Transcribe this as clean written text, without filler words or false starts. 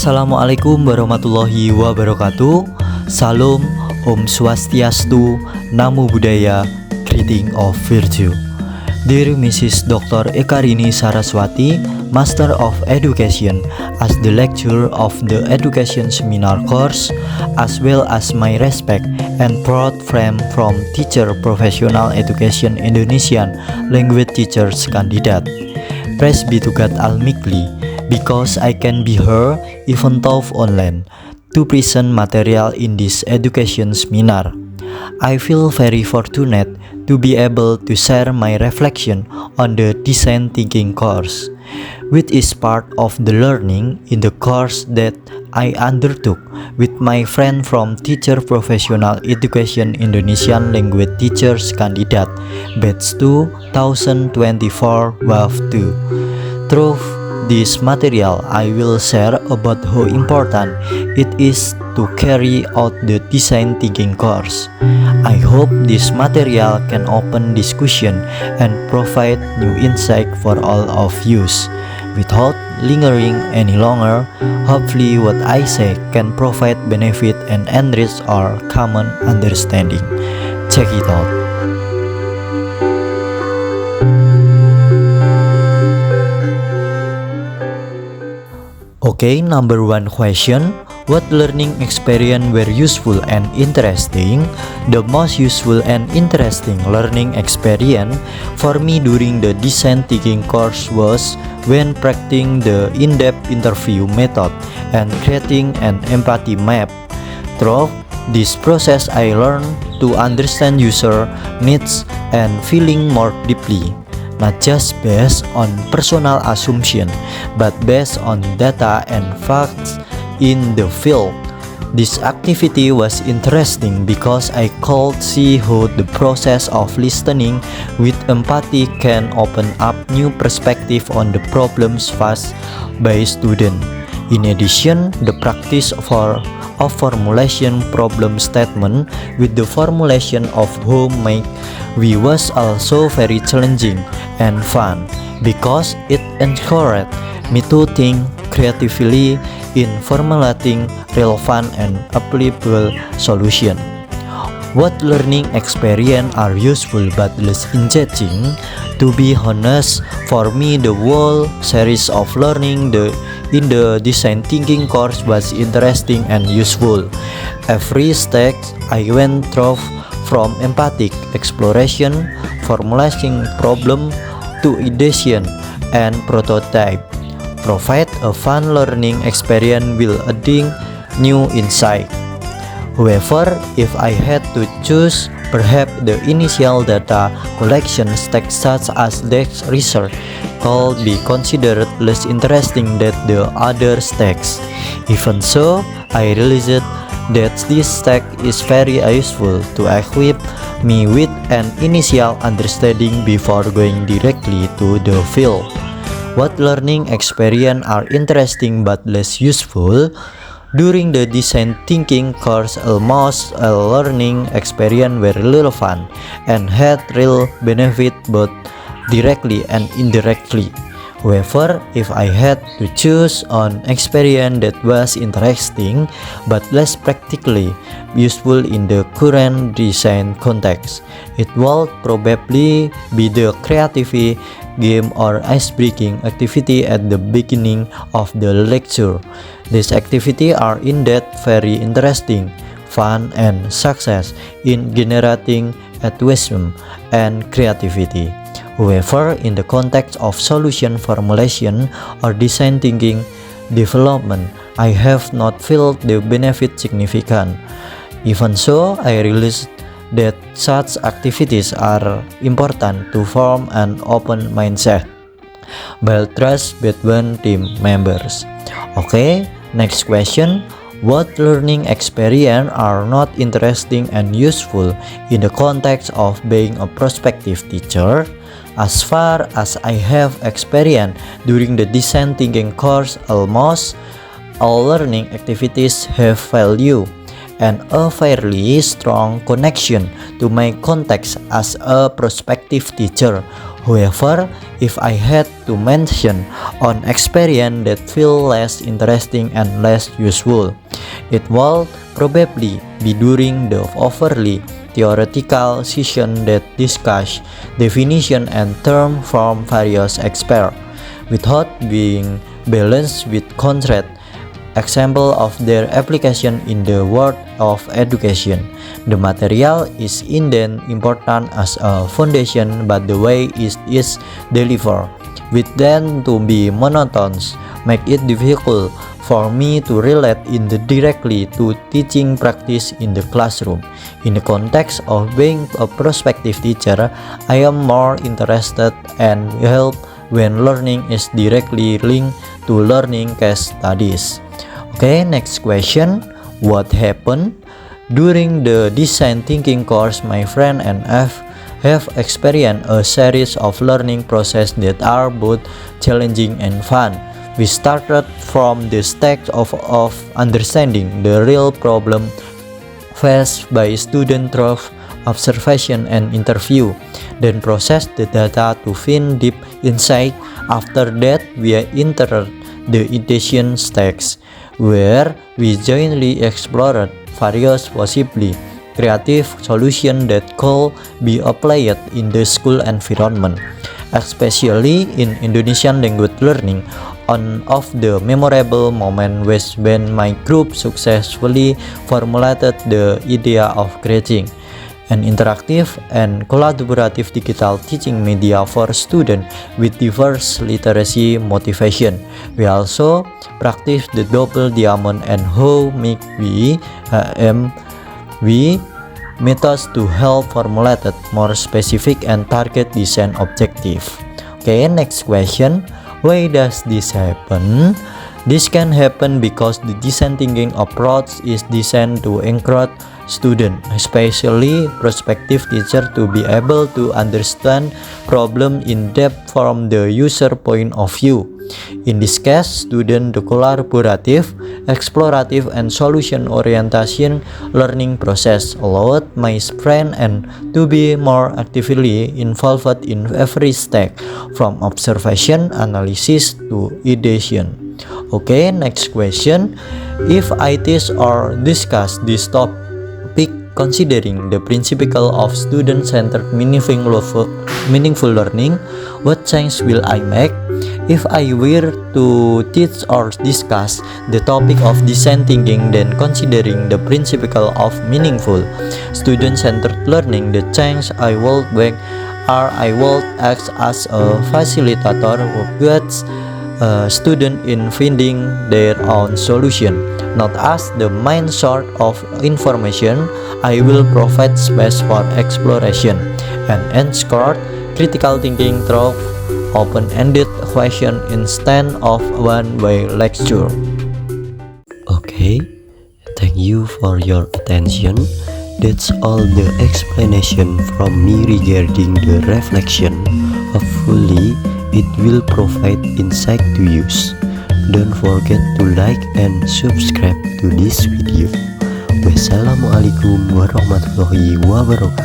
Assalamualaikum warahmatullahi wabarakatuh. Salam, Om Swastiastu, Namo Buddhaya, greeting of virtue. Dear Mrs. Dr. Ekarini Saraswati, Master of Education, as the lecturer of the Education Seminar course, as well as my respect and proud friend from Teacher Professional Education Indonesian Language Teachers Candidate. Praise be to God Almighty, because I can be here even though online to present material in this education seminar. I feel very fortunate to be able to share my reflection on the design thinking course, which is part of the learning in the course that I undertook with my friend from Teacher Professional Education Indonesian Language Teachers Candidate Batch 2024 WAF 2. Through this material, I will share about how important it is to carry out the design thinking course. I hope this material can open discussion and provide new insight for all of you. Without lingering any longer, hopefully what I say can provide benefit and enrich our common understanding. Check it out. Okay, number one question. What learning experience were useful and interesting? The most useful and interesting learning experience for me during the design thinking course was when practicing the in-depth interview method and creating an empathy map. Through this process, I learned to understand user needs and feeling more deeply, not just based on personal assumption, but based on data and facts in the field. This activity was interesting because I could see how the process of listening with empathy can open up new perspective on the problems faced by students. In addition, the practice of formulation problem statement with the formulation of homemade we was also very challenging and fun because it encouraged me to think creatively in formulating relevant and applicable solutions. What learning experience are useful but less engaging? To be honest, for me the whole series of learning in the design thinking course was interesting and useful. Every stage I went through, from empathic exploration, formulating problem, to ideation and prototype, provide a fun learning experience while adding new insight. However, if I had to choose, perhaps the initial data collection stage such as desk research could be considered less interesting than the other stages. Even so, I realized that this stage is very useful to equip me with an initial understanding before going directly to the field. What learning experience are interesting but less useful? During the design thinking course, almost all learning experience were relevant and had real benefit both directly and indirectly. However, if I had to choose an experience that was interesting but less practically useful in the current design context, it would probably be the creative game or ice-breaking activity at the beginning of the lecture. These activities are indeed very interesting, fun, and success in generating enthusiasm and creativity. However, in the context of solution formulation or design thinking development, I have not felt the benefit significant. Even so, I realized that such activities are important to form an open mindset, build trust between team members. Okay, next question. What learning experience are not interesting and useful in the context of being a prospective teacher? As far as I have experience during the design thinking course, almost all learning activities have value and a fairly strong connection to my context as a prospective teacher However, if I had to mention an experience that feel less interesting and less useful, it will probably be during the overly theoretical session that discuss definition and term from various experts, without being balanced with concrete example of their application in the world of education. The material is indeed important as a foundation, but the way it is delivered, which then to be monotonous, make it difficult for me to relate directly to teaching practice in the classroom. In the context of being a prospective teacher, I am more interested and help when learning is directly linked to learning case studies. Okay, next question. What happened? During the design thinking course, my friend and I have experienced a series of learning processes that are both challenging and fun. We started from the stage of understanding the real problem faced by students through observation and interview, then process the data to find deep insight. After that, we entered the ideation stage, where we jointly explored various possibly creative solutions that could be applied in the school environment, especially in Indonesian language learning. One of the memorable moments was when my group successfully formulated the idea of creating an interactive and collaborative digital teaching media for students with diverse literacy motivation. We also practice the double diamond and how make we methods to help formulate more specific and target design objective. Okay, next question. Why does this happen? This can happen because the design thinking approach is designed to encourage students, especially prospective teachers, to be able to understand problem in depth from the user point of view. In this case, student the collaborative, explorative, and solution orientation learning process allowed my friend and to be more actively involved in every step, from observation, analysis to ideation. Okay, next question. If I teach or discuss this topic considering the principle of student-centered meaningful learning, what change will I make? If I were to teach or discuss the topic of design thinking, then considering the principle of meaningful student-centered learning, the change I would make are I would act as a facilitator who guides students in finding their own solution, not as the main source of information. I will provide space for exploration and encourage critical thinking through open-ended question instead of one-way lecture. Okay, thank you for your attention. That's all the explanation from me regarding the reflection. Hopefully, it will provide insight to use. Don't forget to like and subscribe to this video. Wassalamualaikum warahmatullahi wabarakatuh.